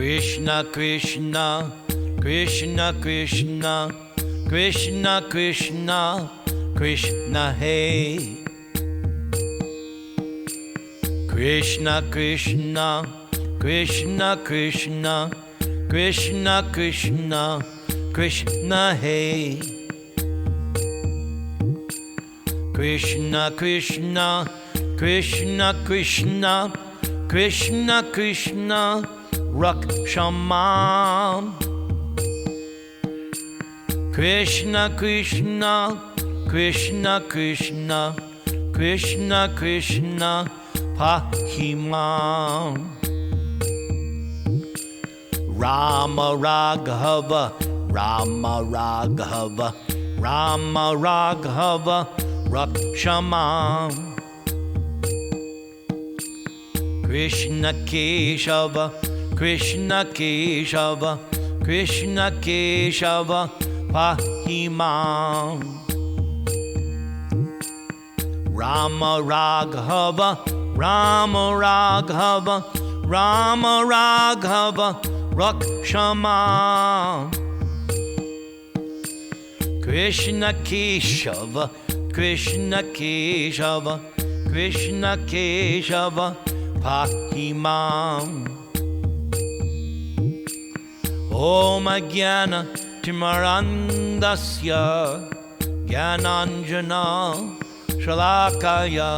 Krishna Krishna, Krishna Krishna, Krishna Krishna, Krishna Hey. Krishna Krishna, Krishna Krishna, Krishna Krishna, Krishna Hey. Krishna Krishna, Krishna Krishna, Krishna Krishna, Rakshamam. Krishna Krishna, Krishna Krishna, Krishna Krishna, Pahimam. Rama Raghava, Rama Raghava, Rama Raghava, Rakshamam. Krishna Keshava, Krishna Keshava, Krishna Keshava, Pahimam. Rama Raghava, Rama Raghava, Rama Raghava, Rakshamam. Krishna Keshava, Krishna Keshava, Krishna Keshava, Pahimam. Om Jnana Timarandasya Jnananjana Shalakaya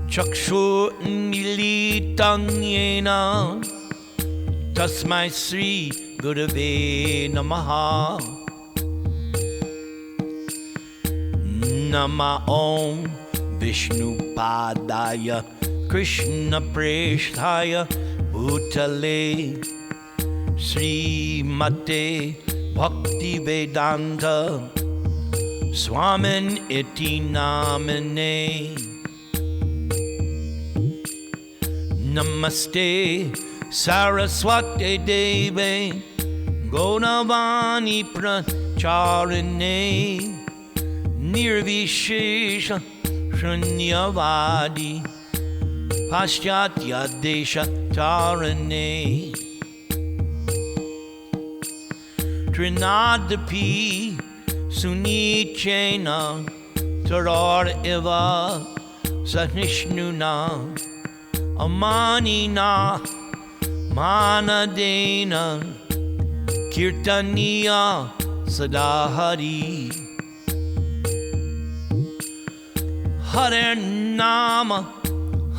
Chakshur Militam Yena Tasmai Sri Gurave Namaha. Nama Om Vishnu Padaya Krishna Presthaya Bhutale Sri Mate Bhakti Vedanta Swamin Iti Namane. Namaste Saraswati Deve Gonavani Pracharane Nirvishesha Shunyavadi Paschatya Desha Tarane. Trinadapi Sunichena Tarar Eva Sahishnuna Amanina Manadena Kirtaniya Sadahari. Hare Nama,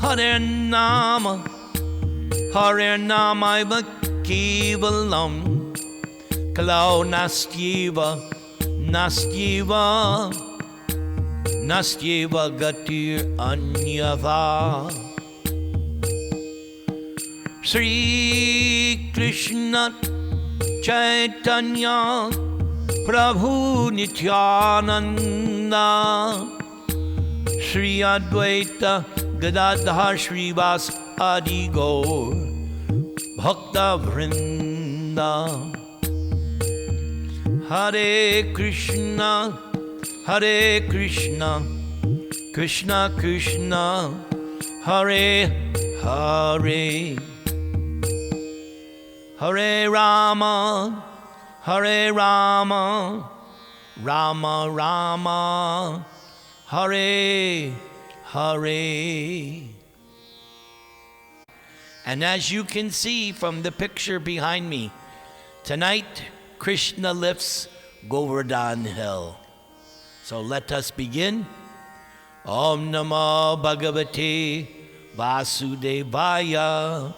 Hare Nama, Hare Nama Iva Kevalam, Kalau Nastyeva, Nastyeva, Nastyeva Gatir Anyava. Sri Krishna Chaitanya Prabhu Nityananda Shri Advaita Gadadhar Shrivas Adi Gaur Bhakta Vrinda. Hare Krishna, Hare Krishna, Krishna Krishna, Hare Hare. Hare Rama, Hare Rama, Rama Rama, Hare Hare. And as you can see from the picture behind me, tonight Krishna lifts Govardhan Hill. So let us begin. Om Namo Bhagavate Vasudevaya.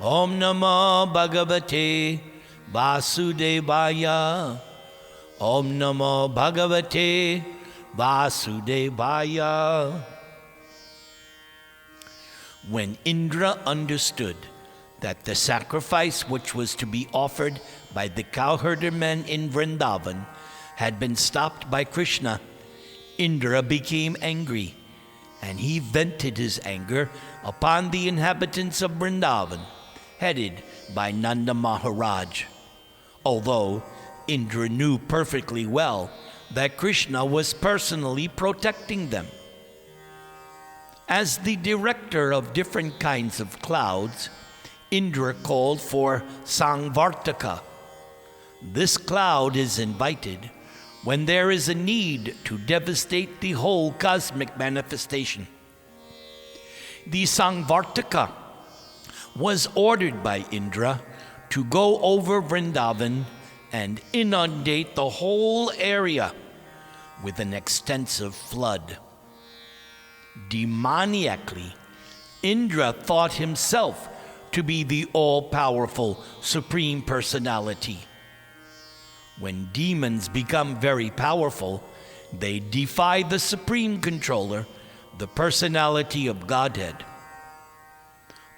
Om Namo Bhagavate Vasudevaya. Om Namo Bhagavate Vasudevaya. When Indra understood that the sacrifice which was to be offered by the cowherder men in Vrindavan had been stopped by Krishna, Indra became angry, and he vented his anger upon the inhabitants of Vrindavan, headed by Nanda Maharaj, although Indra knew perfectly well that Krishna was personally protecting them. As the director of different kinds of clouds, Indra called for Sangvartaka. This cloud is invited when there is a need to devastate the whole cosmic manifestation. The Sangvartaka was ordered by Indra to go over Vrindavan and inundate the whole area with an extensive flood. Demoniacally, Indra thought himself to be the all-powerful Supreme Personality. When demons become very powerful, they defy the Supreme Controller, the personality of Godhead.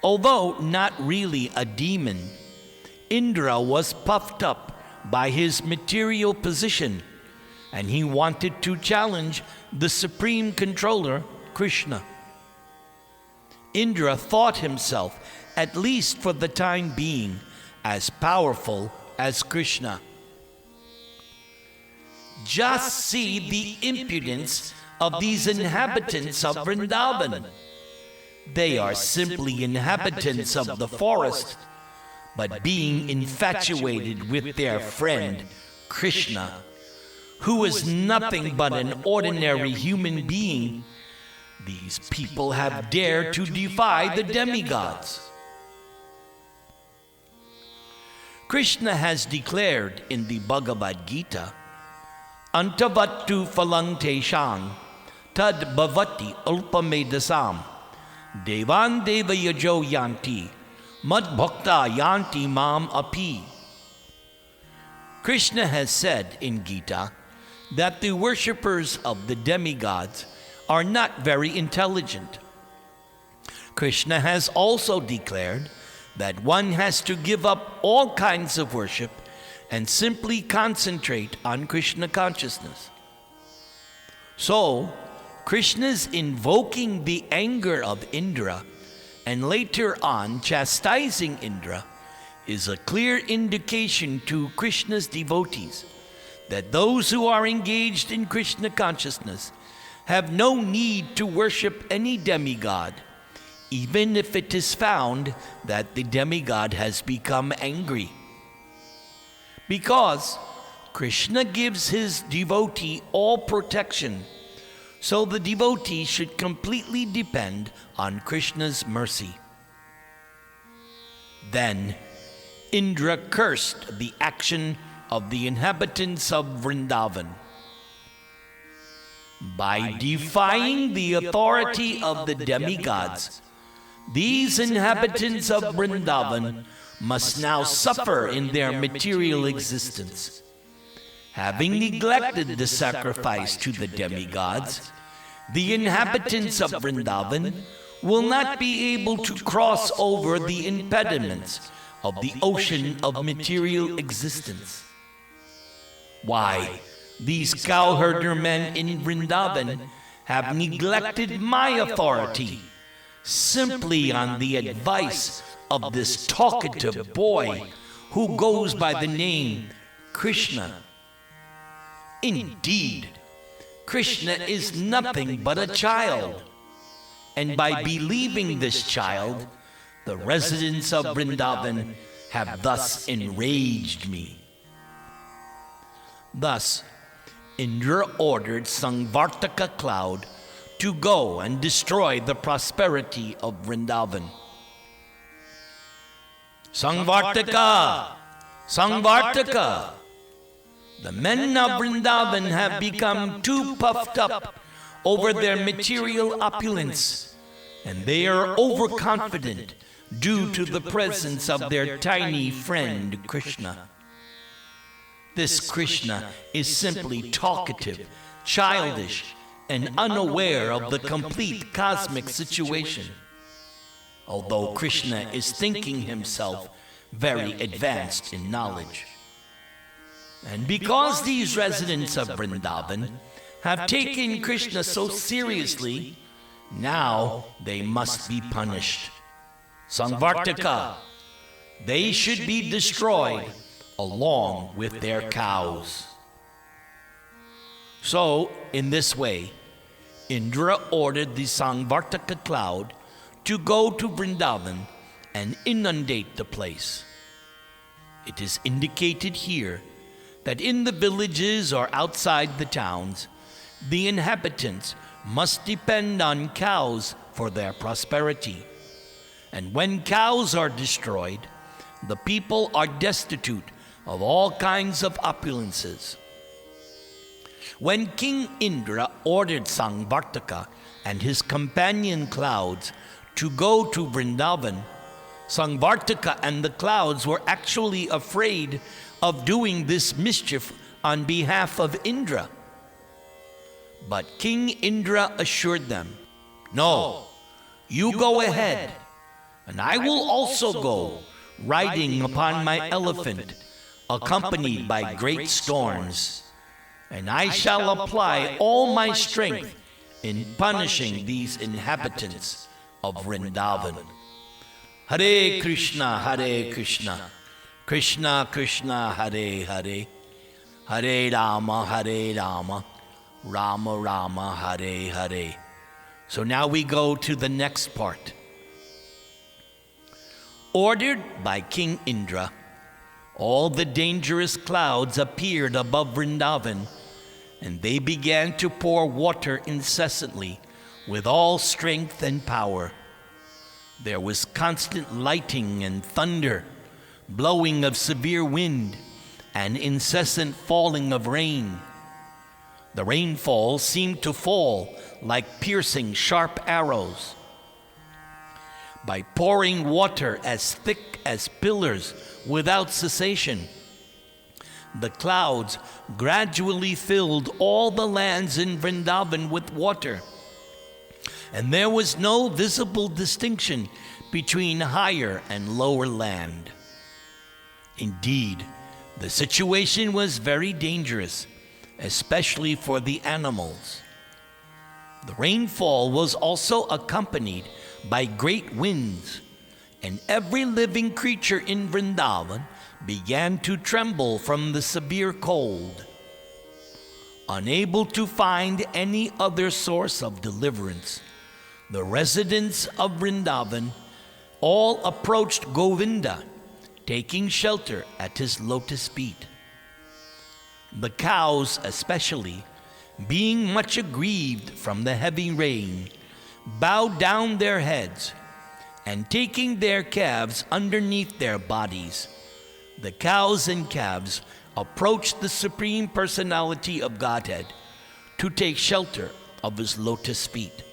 Although not really a demon, Indra was puffed up by his material position, and he wanted to challenge the Supreme Controller, Krishna. Indra thought himself, at least for the time being, as powerful as Krishna. Just see the impudence of these inhabitants of Vrindavan. They are simply inhabitants of the forest, but being infatuated with their friend, Krishna, who is nothing but an ordinary human being, these people have dared to defy the demigods. Krishna has declared in the Bhagavad Gita, Antavattu phalang teshang, tad bhavati ulpamedasam, devan devayajo yanti, mad bhakta yanti mam api. Krishna has said in Gita that the worshippers of the demigods are not very intelligent. Krishna has also declared that one has to give up all kinds of worship and simply concentrate on Krishna consciousness. So, Krishna's invoking the anger of Indra and later on chastising Indra is a clear indication to Krishna's devotees that those who are engaged in Krishna consciousness have no need to worship any demigod, even if it is found that the demigod has become angry. Because Krishna gives his devotee all protection, so the devotee should completely depend on Krishna's mercy. Then Indra cursed the action of the inhabitants of Vrindavan. By defying the authority of the demigods, these inhabitants of Vrindavan must now suffer in their material existence. Having neglected the sacrifice to the demigods, the inhabitants of Vrindavan will not be able to cross over the impediments of the ocean of material existence. Why, these cowherder men in Vrindavan have neglected my authority simply on the advice of this talkative boy who goes by the name Krishna. Indeed, Krishna is nothing but a child, and by believing this child, the residents of Vrindavan have thus enraged me. Thus, Indra ordered Sangvartaka cloud to go and destroy the prosperity of Vrindavan. Sangvartaka! Sangvartaka! The men of Vrindavan have become too puffed up over their material opulence, and they are overconfident due to the presence of their tiny friend Krishna. This Krishna is simply talkative, childish, and unaware of the complete cosmic situation, although Krishna is thinking himself very advanced in knowledge. And because these residents of Vrindavan have taken Krishna so seriously, now they must be punished. Sangvartaka, they should be destroyed along with their cows. So, in this way, Indra ordered the Sangvartaka cloud to go to Vrindavan and inundate the place. It is indicated here that in the villages or outside the towns, the inhabitants must depend on cows for their prosperity. And when cows are destroyed, the people are destitute of all kinds of opulences. When King Indra ordered Sangvartaka and his companion clouds to go to Vrindavan, Sangvartaka and the clouds were actually afraid of doing this mischief on behalf of Indra. But King Indra assured them, "No, you go ahead, and I will also go, riding upon my elephant, accompanied by great storms, and I shall apply all my strength in punishing these inhabitants of Vrindavan." Hare Krishna, Krishna Krishna, Hare Hare, Hare Rama, Rama Rama, Hare Hare. So now we go to the next part. Ordered by King Indra, all the dangerous clouds appeared above Vrindavan, and they began to pour water incessantly with all strength and power. There was constant lightning and thunder, blowing of severe wind, and incessant falling of rain. The rainfall seemed to fall like piercing sharp arrows. By pouring water as thick as pillars without cessation, the clouds gradually filled all the lands in Vrindavan with water, and there was no visible distinction between higher and lower land. Indeed, the situation was very dangerous, especially for the animals. The rainfall was also accompanied by great winds, and every living creature in Vrindavan began to tremble from the severe cold. Unable to find any other source of deliverance, the residents of Vrindavan all approached Govinda, taking shelter at his lotus feet. The cows especially, being much aggrieved from the heavy rain, bowed down their heads, and taking their calves underneath their bodies, the cows and calves approached the Supreme Personality of Godhead to take shelter of his lotus feet.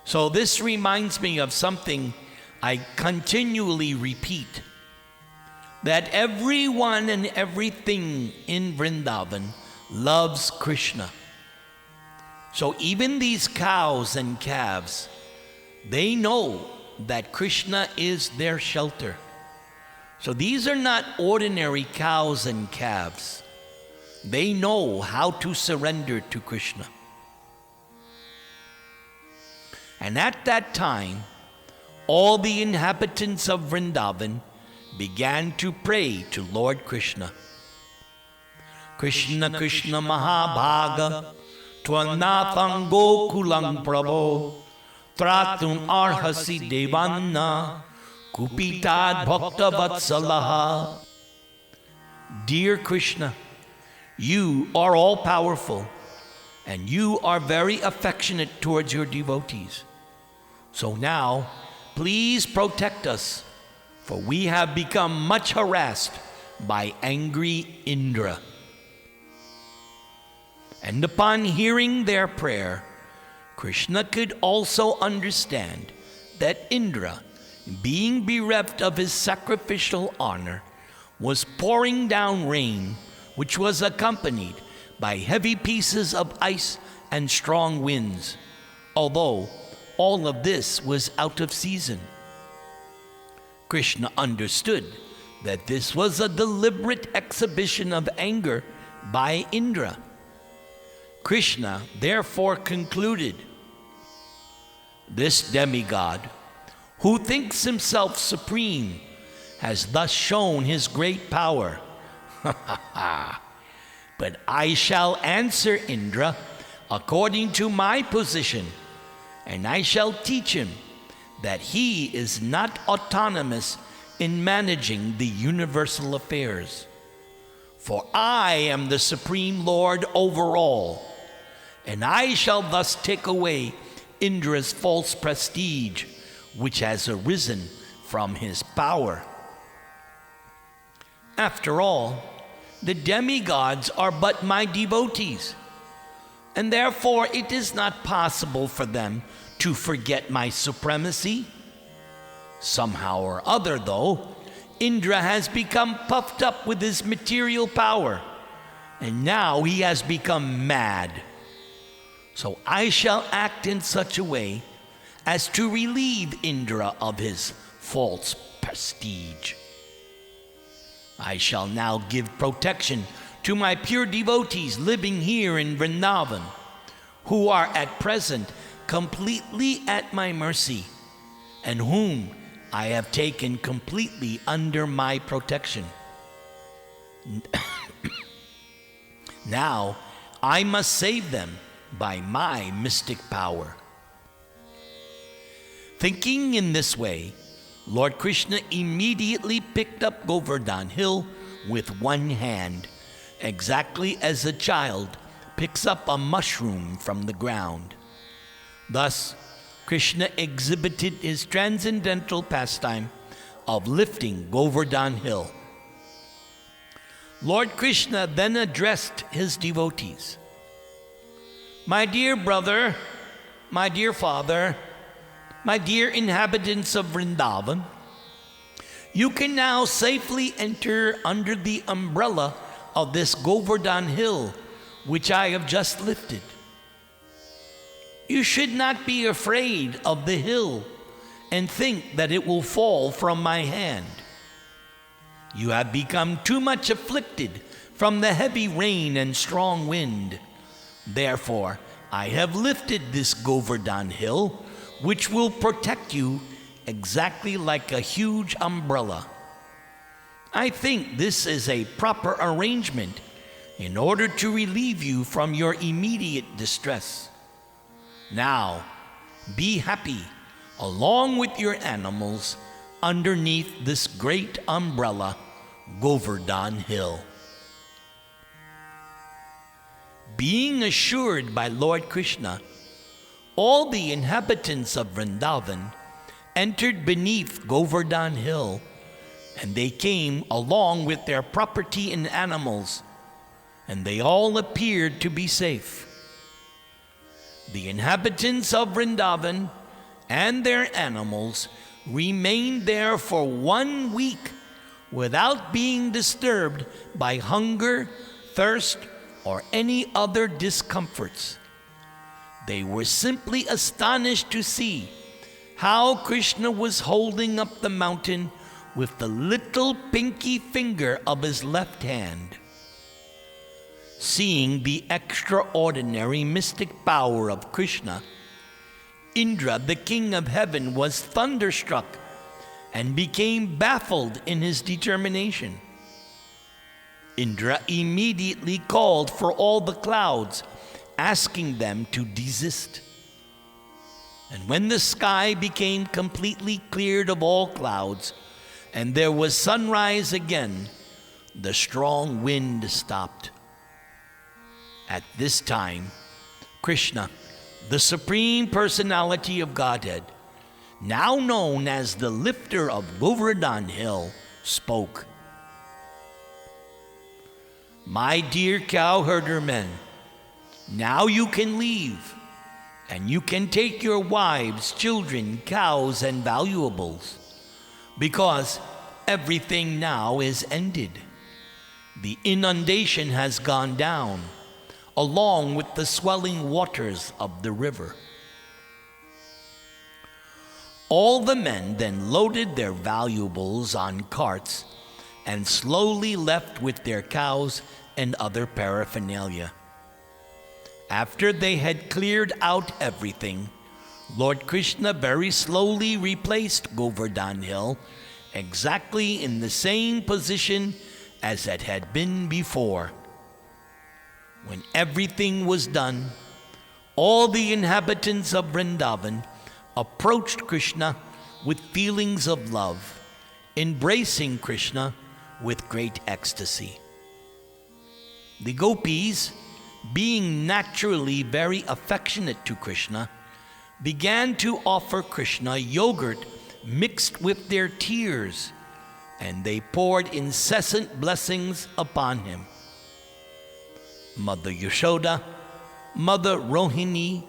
So this reminds me of something I continually repeat, that everyone and everything in Vrindavan loves Krishna. So even these cows and calves, they know that Krishna is their shelter. So these are not ordinary cows and calves. They know how to surrender to Krishna. And at that time, all the inhabitants of Vrindavan began to pray to Lord Krishna. Krishna Krishna Mahabhaga, Tvanatham Gokulam Prabho, Tratum Arhasi Devanna, Kupitad Bhakta Vatsalaha. Dear Krishna, you are all powerful, and you are very affectionate towards your devotees. So now, please protect us, for we have become much harassed by angry Indra. And upon hearing their prayer, Krishna could also understand that Indra, being bereft of his sacrificial honor, was pouring down rain, which was accompanied by heavy pieces of ice and strong winds, although all of this was out of season. Krishna understood that this was a deliberate exhibition of anger by Indra. Krishna therefore concluded, "This demigod, who thinks himself supreme, has thus shown his great power. But I shall answer Indra according to my position, and I shall teach him that he is not autonomous in managing the universal affairs. For I am the supreme Lord over all, and I shall thus take away Indra's false prestige, which has arisen from his power. After all, the demigods are but my devotees, and therefore it is not possible for them to forget my supremacy. Somehow or other, though, Indra has become puffed up with his material power, and now he has become mad. So I shall act in such a way as to relieve Indra of his false prestige. I shall now give protection to my pure devotees living here in Vrindavan, who are at present completely at my mercy, and whom I have taken completely under my protection. Now I must save them by my mystic power. Thinking in this way, Lord Krishna immediately picked up Govardhan Hill with one hand, exactly as a child picks up a mushroom from the ground. Thus, Krishna exhibited his transcendental pastime of lifting Govardhan Hill. Lord Krishna then addressed his devotees. My dear brother, my dear father, my dear inhabitants of Vrindavan, you can now safely enter under the umbrella of this Govardhan Hill, which I have just lifted. You should not be afraid of the hill and think that it will fall from my hand. You have become too much afflicted from the heavy rain and strong wind. Therefore, I have lifted this Govardhan Hill, which will protect you exactly like a huge umbrella. I think this is a proper arrangement in order to relieve you from your immediate distress. Now, be happy along with your animals underneath this great umbrella, Govardhan Hill. Being assured by Lord Krishna, all the inhabitants of Vrindavan entered beneath Govardhan Hill, and they came along with their property and animals, and they all appeared to be safe. The inhabitants of Vrindavan and their animals remained there for 1 week without being disturbed by hunger, thirst, or any other discomforts. They were simply astonished to see how Krishna was holding up the mountain with the little pinky finger of his left hand. Seeing the extraordinary mystic power of Krishna, Indra, the king of heaven, was thunderstruck and became baffled in his determination. Indra immediately called for all the clouds, asking them to desist. And when the sky became completely cleared of all clouds, and there was sunrise again, the strong wind stopped. At this time, Krishna, the Supreme Personality of Godhead, now known as the lifter of Govardhan Hill, spoke. My dear cowherder men, now you can leave, and you can take your wives, children, cows, and valuables, because everything now is ended. The inundation has gone down, along with the swelling waters of the river. All the men then loaded their valuables on carts and slowly left with their cows and other paraphernalia. After they had cleared out everything, Lord Krishna very slowly replaced Govardhan Hill exactly in the same position as it had been before. When everything was done, all the inhabitants of Vrindavan approached Krishna with feelings of love, embracing Krishna with great ecstasy. The gopis, being naturally very affectionate to Krishna, began to offer Krishna yogurt mixed with their tears, and they poured incessant blessings upon him. Mother Yashoda, Mother Rohini,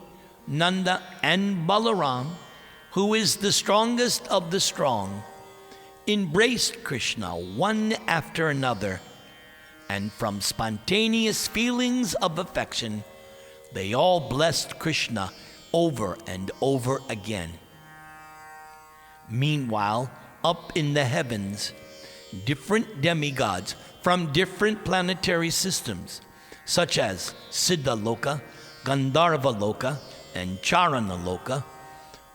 Nanda, and Balaram, who is the strongest of the strong, embraced Krishna one after another, and from spontaneous feelings of affection, they all blessed Krishna over and over again. Meanwhile, up in the heavens, different demigods from different planetary systems, such as Siddhaloka, Gandharva-loka, and Charana-loka,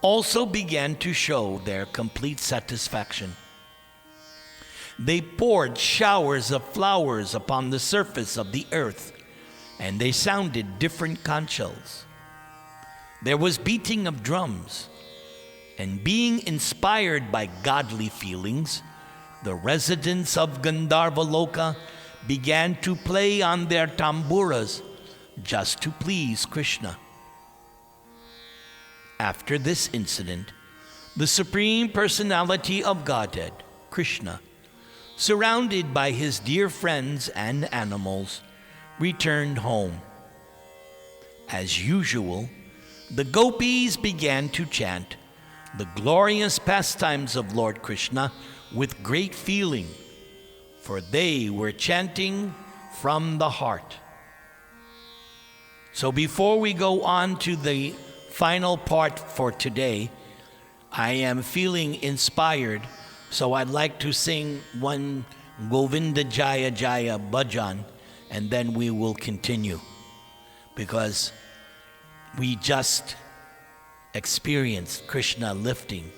also began to show their complete satisfaction. They poured showers of flowers upon the surface of the earth, and they sounded different conchs. There was beating of drums, and being inspired by godly feelings, the residents of Gandharva-loka began to play on their tamburas just to please Krishna. After this incident, the Supreme Personality of Godhead, Krishna, surrounded by his dear friends and animals, returned home. As usual, the gopis began to chant the glorious pastimes of Lord Krishna with great feeling, for they were chanting from the heart. So before we go on to the final part for today, I am feeling inspired, so I'd like to sing one Govinda Jaya Jaya bhajan, and then we will continue, because we just experienced Krishna lifting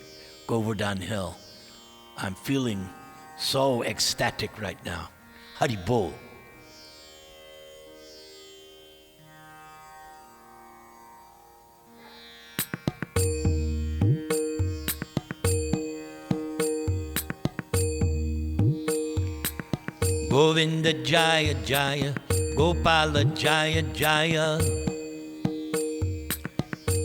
Govardhan Hill. I'm feeling so ecstatic right now. Hari Bol. Govinda Jaya Jaya, Gopala Jaya Jaya,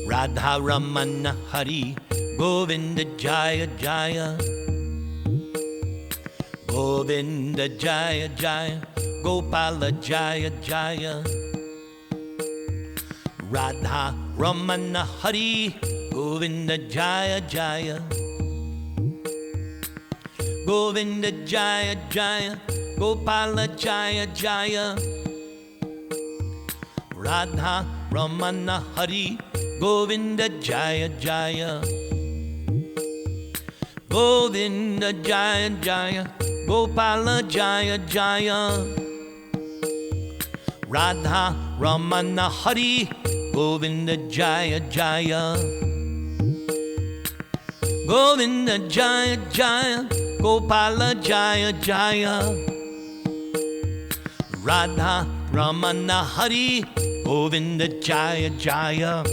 Radha Ramana Hari, Govinda Jaya Jaya, Govinda Jaya Jaya, Gopala Jaya Jaya, Radha Ramana Hari, Govinda Jaya Jaya, Govinda Jaya Jaya, Gopala Jaya Jaya, Radha Ramana Hari, Govinda Jaya Jaya, Govinda Jaya Jaya, Gopala Jaya Jaya, Radha Ramana Hari, Govinda Jaya Jaya, Govinda Jaya Jaya, Gopala Jaya Jaya, Radha Ramana Hari, Govinda Jaya Jaya,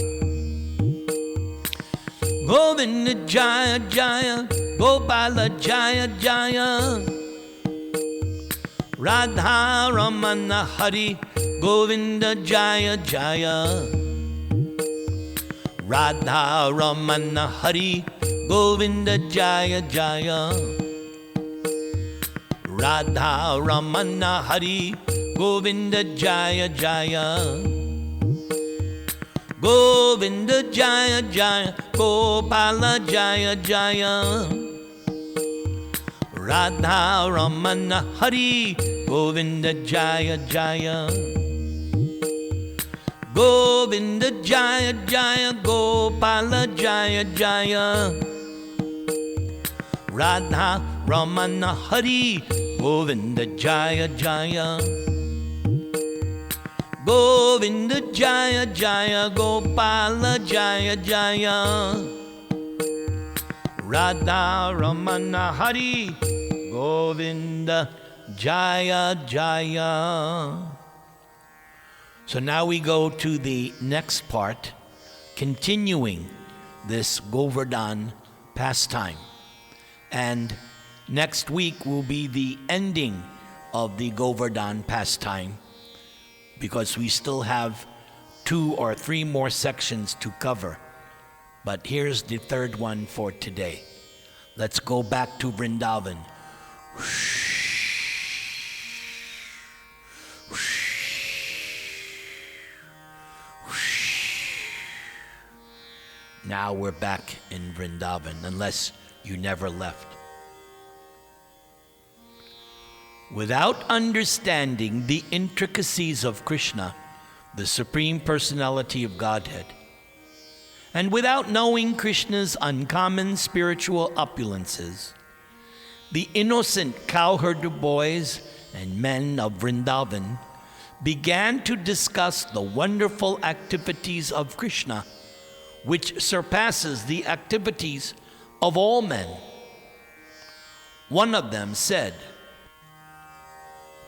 Govinda Jaya Jaya, Gopala Jaya Jaya, Radha Ramana Hari, Govinda Jaya Jaya, Radha Ramana Hari, Govinda Jaya Jaya, Radha Ramana Hari, Govinda Jaya Jaya, Govinda Jaya Jaya, Gopala Jaya Jaya, Radha Ramana Hari, Govinda Jaya Jaya, Govinda Jaya Jaya, Gopala Jaya Jaya, Radha Ramana Hari, Govinda Jaya Jaya, Govinda Jaya Jaya, Gopala Jaya Jaya, Radha Ramana Hari, Govinda Jaya Jaya. So now we go to the next part, continuing this Govardhan pastime. And next week will be the ending of the Govardhan pastime, because we still have 2 or 3 more sections to cover. But here's the third one for today. Let's go back to Vrindavan. Now we're back in Vrindavan, unless you never left. Without understanding the intricacies of Krishna, the Supreme Personality of Godhead, and without knowing Krishna's uncommon spiritual opulences, the innocent cowherder boys and men of Vrindavan began to discuss the wonderful activities of Krishna, which surpasses the activities of all men. One of them said,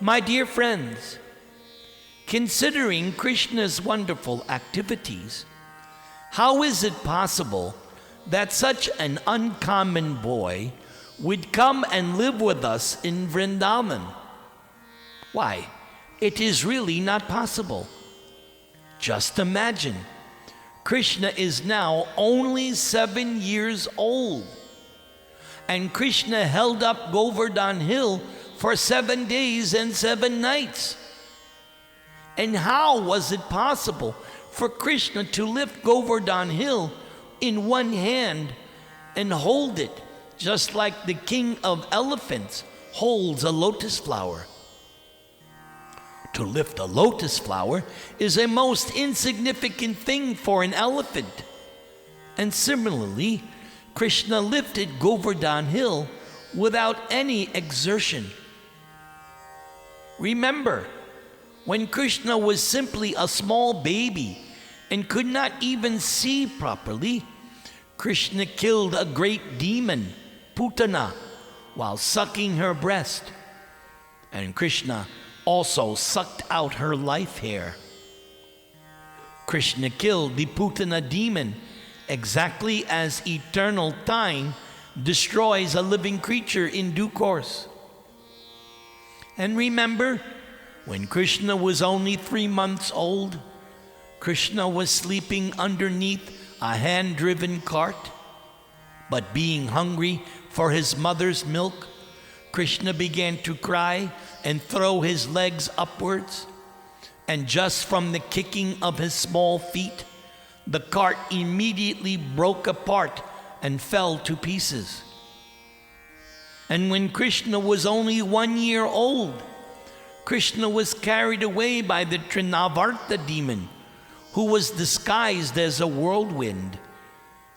"My dear friends, considering Krishna's wonderful activities, how is it possible that such an uncommon boy would come and live with us in Vrindavan? Why, it is really not possible. Just imagine, Krishna is now only 7 years old, and Krishna held up Govardhan Hill for 7 days and 7 nights. And how was it possible for Krishna to lift Govardhan Hill in one hand and hold it just like the king of elephants holds a lotus flower? To lift a lotus flower is a most insignificant thing for an elephant. And similarly, Krishna lifted Govardhan Hill without any exertion. Remember, when Krishna was simply a small baby and could not even see properly, Krishna killed a great demon, Putana, while sucking her breast. And Krishna also sucked out her life hair. Krishna killed the Putana demon exactly as eternal time destroys a living creature in due course. And remember, when Krishna was only 3 months old, Krishna was sleeping underneath a hand-driven cart. But being hungry for his mother's milk, Krishna began to cry and throw his legs upwards. And just from the kicking of his small feet, the cart immediately broke apart and fell to pieces. And when Krishna was only 1 year old, Krishna was carried away by the Trinavarta demon, who was disguised as a whirlwind.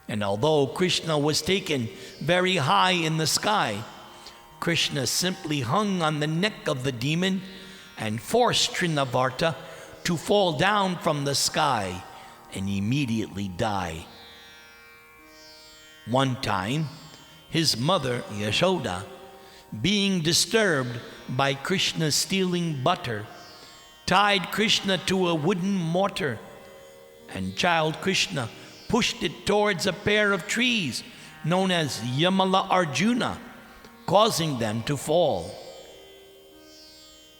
And although Krishna was taken very high in the sky, Krishna simply hung on the neck of the demon and forced Trinavarta to fall down from the sky and immediately die. One time, his mother, Yashoda, being disturbed by Krishna stealing butter, tied Krishna to a wooden mortar, and child Krishna pushed it towards a pair of trees known as Yamala Arjuna, causing them to fall.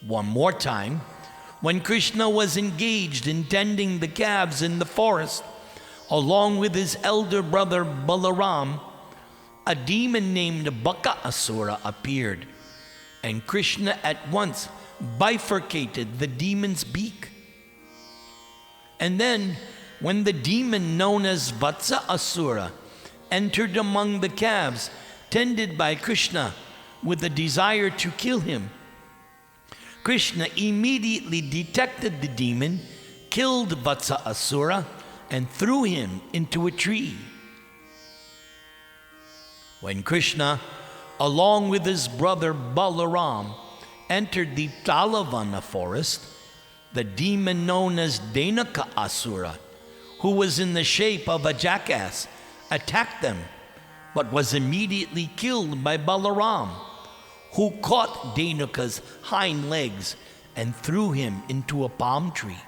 One more time, when Krishna was engaged in tending the calves in the forest, along with his elder brother Balaram, a demon named Baka-asura appeared, and Krishna at once bifurcated the demon's beak. And then, when the demon known as Vatsa-asura entered among the calves tended by Krishna with a desire to kill him, Krishna immediately detected the demon, killed Vatsa-asura, and threw him into a tree. When Krishna, along with his brother Balaram, entered the Talavana forest, the demon known as Dhenaka-asura, who was in the shape of a jackass, attacked them, but was immediately killed by Balaram, who caught Dhenaka's hind legs and threw him into a palm tree.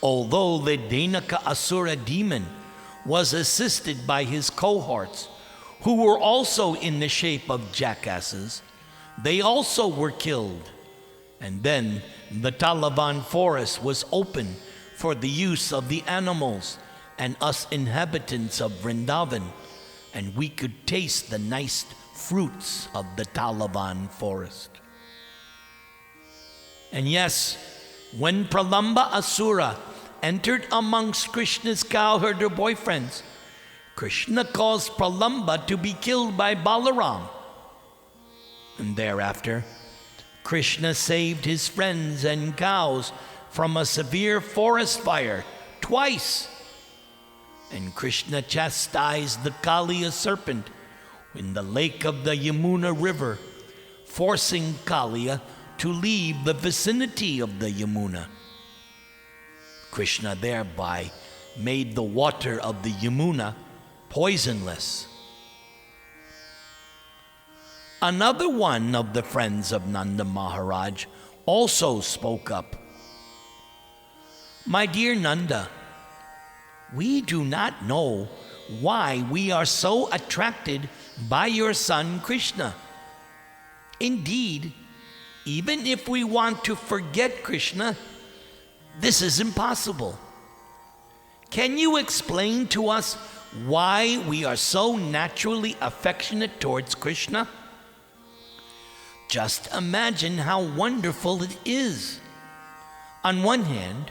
Although the Dhenaka-asura demon was assisted by his cohorts, who were also in the shape of jackasses. They also were killed. And then the Talavan forest was open for the use of the animals and us inhabitants of Vrindavan, and we could taste the nice fruits of the Talavan forest. And yes, when Pralamba Asura entered amongst Krishna's cowherder boyfriends, Krishna caused Pralamba to be killed by Balaram. And thereafter, Krishna saved his friends and cows from a severe forest fire twice. And Krishna chastised the Kaliya serpent in the lake of the Yamuna river, forcing Kaliya to leave the vicinity of the Yamuna. Krishna thereby made the water of the Yamuna poisonless. Another one of the friends of Nanda Maharaj also spoke up. My dear Nanda, we do not know why we are so attracted by your son Krishna. Indeed, even if we want to forget Krishna, this is impossible. Can you explain to us why we are so naturally affectionate towards Krishna? Just imagine how wonderful it is. On one hand,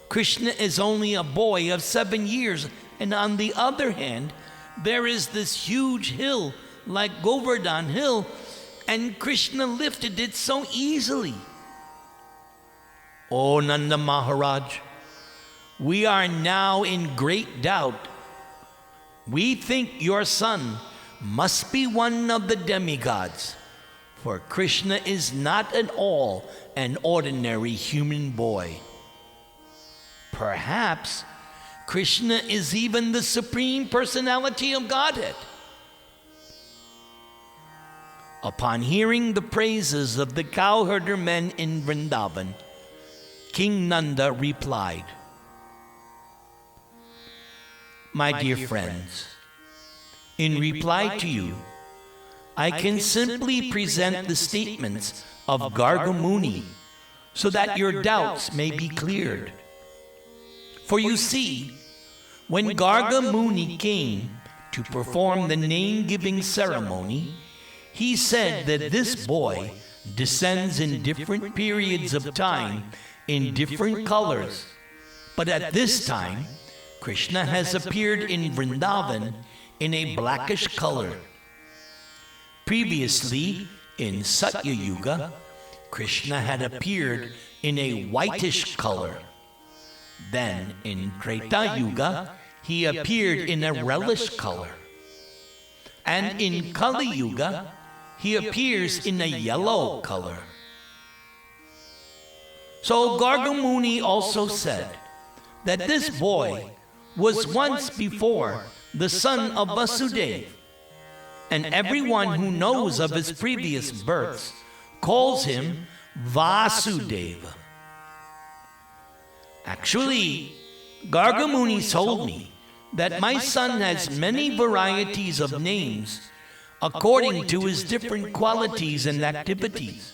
Krishna is only a boy of 7 years, and on the other hand, there is this huge hill like Govardhan Hill, and Krishna lifted it so easily. O Nanda Maharaj, we are now in great doubt. We think your son must be one of the demigods, for Krishna is not at all an ordinary human boy. Perhaps Krishna is even the Supreme Personality of Godhead. Upon hearing the praises of the cowherder men in Vrindavan, King Nanda replied, My dear friends, in reply to you, I can simply present the statements of Garga Muni so that your doubts may be cleared. For you see, when Garga Muni came to perform the name-giving ceremony, he said that this boy descends in different periods of time in different colors. But at this time, Krishna has appeared in Vrindavan in a blackish color. Previously, in Satya Yuga, Krishna had appeared in a whitish color. Then, in Treta Yuga, he appeared in a reddish color. And in Kali Yuga, he appears in a yellow color. So Garga Muni also said that this boy was once before the son of Vasudeva, and everyone who knows of his previous births calls him Vasudeva. Actually, Garga Muni told me that my son has many varieties of names according to his different qualities and activities.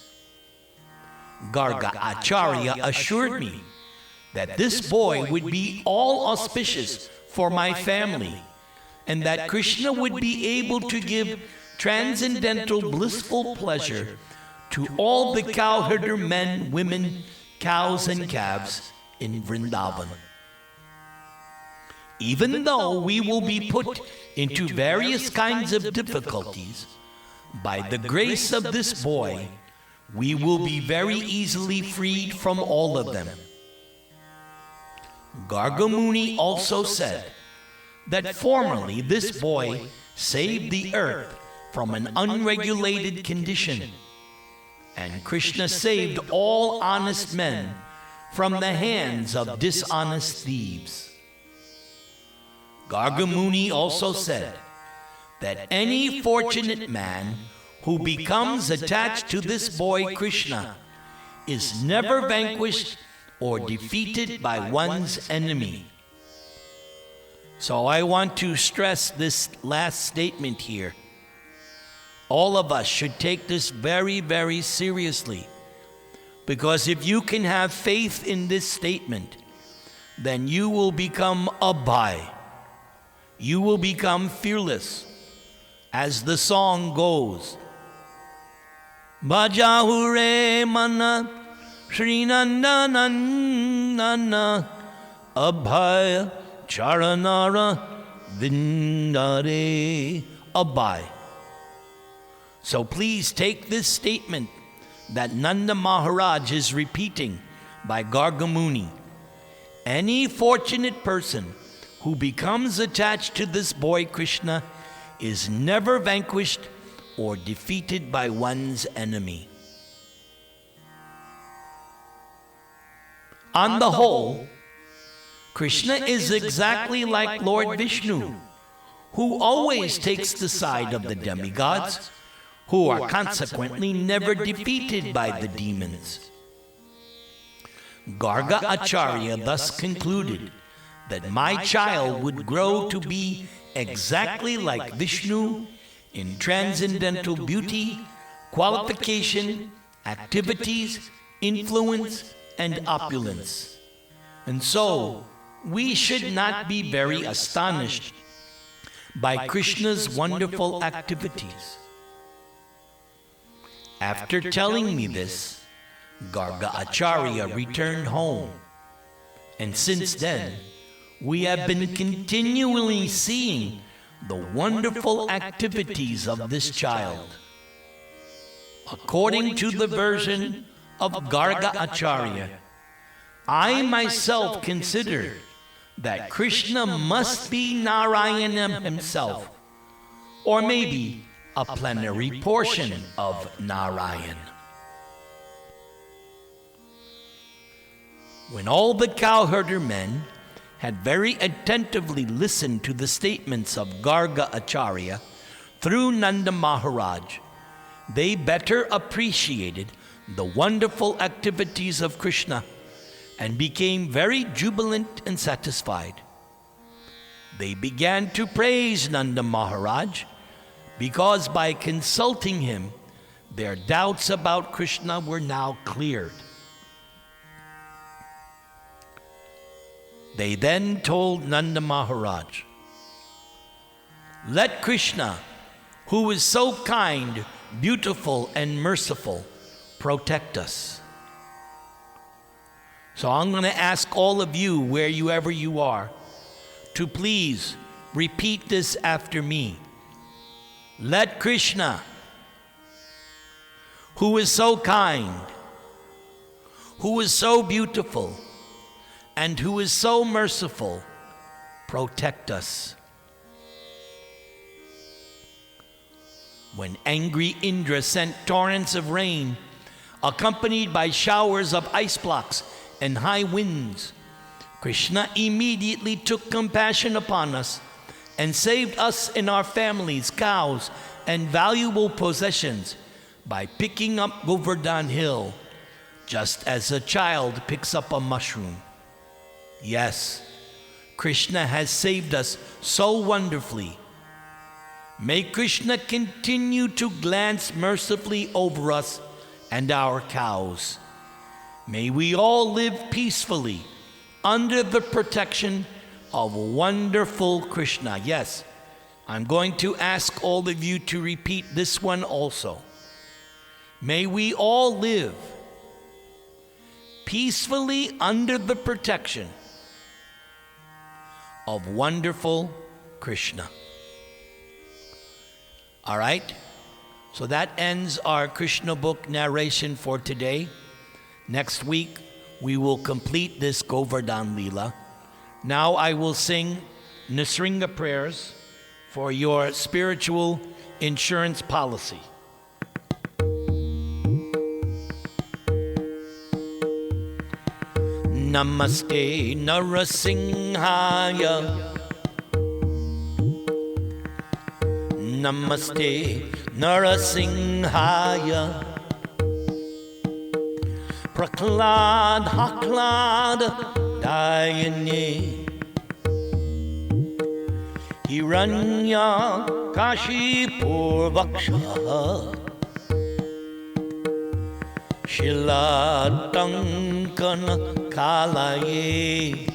Garga Acharya assured me that this boy would be all auspicious for my family, and that Krishna would be able to give transcendental blissful pleasure to all the cowherder men, women, cows, and calves in Vrindavan. Even though we will be put into various kinds of difficulties, by the grace of this boy, we will be very easily freed from all of them. Garga Muni also said that formerly this boy saved the earth from an unregulated condition, and Krishna saved all honest men from the hands of dishonest thieves. Garga Muni also said that any fortunate man who becomes attached to this boy Krishna is never vanquished or defeated by one's enemy. So I want to stress this last statement here. All of us should take this very, very seriously. Because if you can have faith in this statement, then you will become Abhay. You will become fearless. As the song goes, Bhajahure mana Shri Nandanandana Abhay Charanara Vindare Abhay. So please take this statement that Nanda Maharaj is repeating by Garga Muni. Any fortunate person who becomes attached to this boy Krishna is never vanquished or defeated by one's enemy. On the whole, Krishna is exactly like Lord Vishnu, who always takes the side of the demigods, who are consequently never defeated by the demons. Garga Acharya thus concluded that my child would grow to be exactly like Vishnu in transcendental beauty, qualification, activities, influence, and opulence. And so, we should not be very astonished by Krishna's wonderful activities. After telling me this, Garga Acharya returned home. And since then, we have been continually seeing the wonderful activities of this child. According to the version of Garga Acharya, I myself consider that Krishna must be Narayana himself, or maybe a plenary portion of Narayan. When all the cowherder men had very attentively listened to the statements of Garga Acharya through Nanda Maharaj, they better appreciated the wonderful activities of Krishna and became very jubilant and satisfied. They began to praise Nanda Maharaj because by consulting him, their doubts about Krishna were now cleared. They then told Nanda Maharaj, "Let Krishna, who is so kind, beautiful, and merciful, protect us." So I'm going to ask all of you, wherever you are, to please repeat this after me. Let Krishna, who is so kind, who is so beautiful, and who is so merciful, protect us. When angry Indra sent torrents of rain, accompanied by showers of ice blocks and high winds, Krishna immediately took compassion upon us and saved us and our families, cows, and valuable possessions by picking up Govardhan Hill, just as a child picks up a mushroom. Yes, Krishna has saved us so wonderfully. May Krishna continue to glance mercifully over us and our cows. May we all live peacefully under the protection of wonderful Krishna. Yes, I'm going to ask all of you to repeat this one also. May we all live peacefully under the protection of wonderful Krishna. All right? So that ends our Krishna book narration for today. Next week, we will complete this Govardhan Leela. Now I will sing Nisringa prayers for your spiritual insurance policy. Namaste Narasimhaya. Namaste Narasimhaya. Prahlad Haklad Dayane. Hiranya Kashipurvaksha Shilatankana Kalaye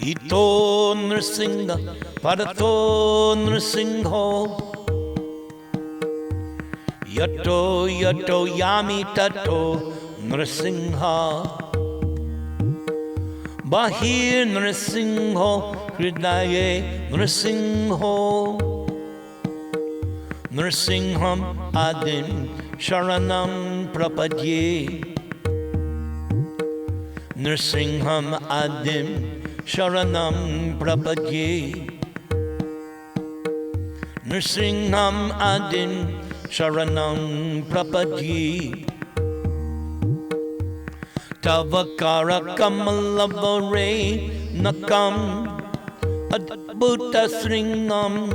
Ito Nrsinga Parato Nrsingho Yato Yato Yami Tato Nrsingha Bahir Nrsingho Hridaye Nrsingho Nrsingham Adim Sharanam Prapadye Nrsingham Adim Sharanam Prapadye Nrsingham Adim Sharanam Prapadye Tavakara Kamalavare Nakam Adbhuta Sringam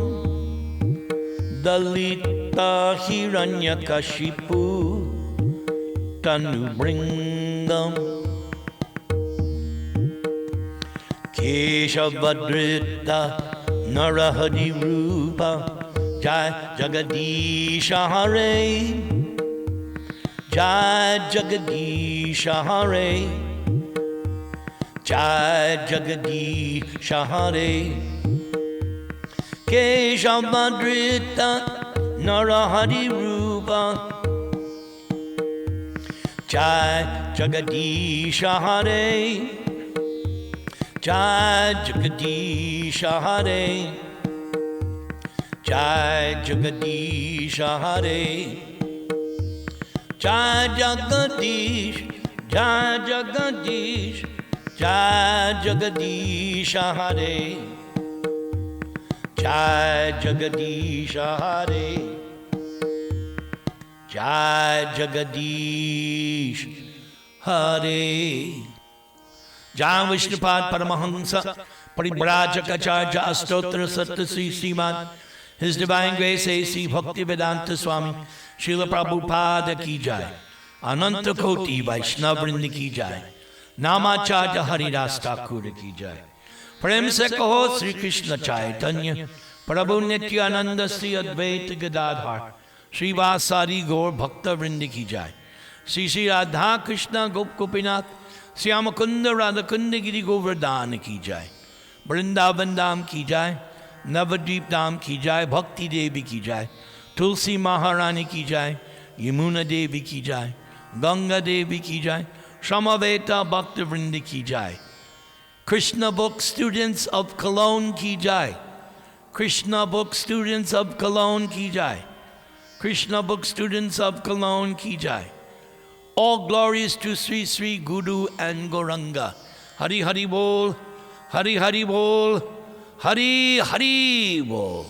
Dalita Hiranyakashipu Tanubringam Keshavadrita Narahadi Rupa Jai Jagadisha Hare Jai Jagadisha Hare Jai Jagadisha Hare Keshavadrita Narahari Rupa Jai Jagadisha Hare Jai Jagadisha Hare Jai Jagadisha Hare Jai Jagadish Jai Jagadish Jai Jagadisha Hare Jai Jagadisha Hare Jai Jagadish Hare Jai Vishnupad Paramahamsa Paribrajakacarya Astotra Satta Sri Srimad His Divine Grace A.C. Bhaktivedanta Swami Srila Prabhupada Ki Jai Ananta Koti Vaishnav Vrinda Ki Jai Namacharya Haridas Thakur Ki Jai Prem se kaho Sri Krishna Chaitanya Prabhu Nityananda Sri Advaita Gadadhar Sri Vasari Gaur Bhakta Vrinda Ki Jai Sri Sri Radha Krishna Gop Gopinath Syamakunda Radhakunda Giri Govardhana Ki Jai Vrindavan Dham Ki Jai Navadvip Dham Ki Jai Bhakti Devi Ki Jai Tulsi Maharani Ki Jai Yamuna Devi Ki Jai Ganga Devi Ki Jai Shamaveta Bhakta Vrinda Ki Jai Krishna Book Students of Cologne Ki Jai Krishna Book Students of Cologne Ki Jai Krishna Book Students of Cologne Ki Jai All glories to Sri Sri Guru and Gauranga Hari Hari Bol Hari Hari Bol Hari Hari Bol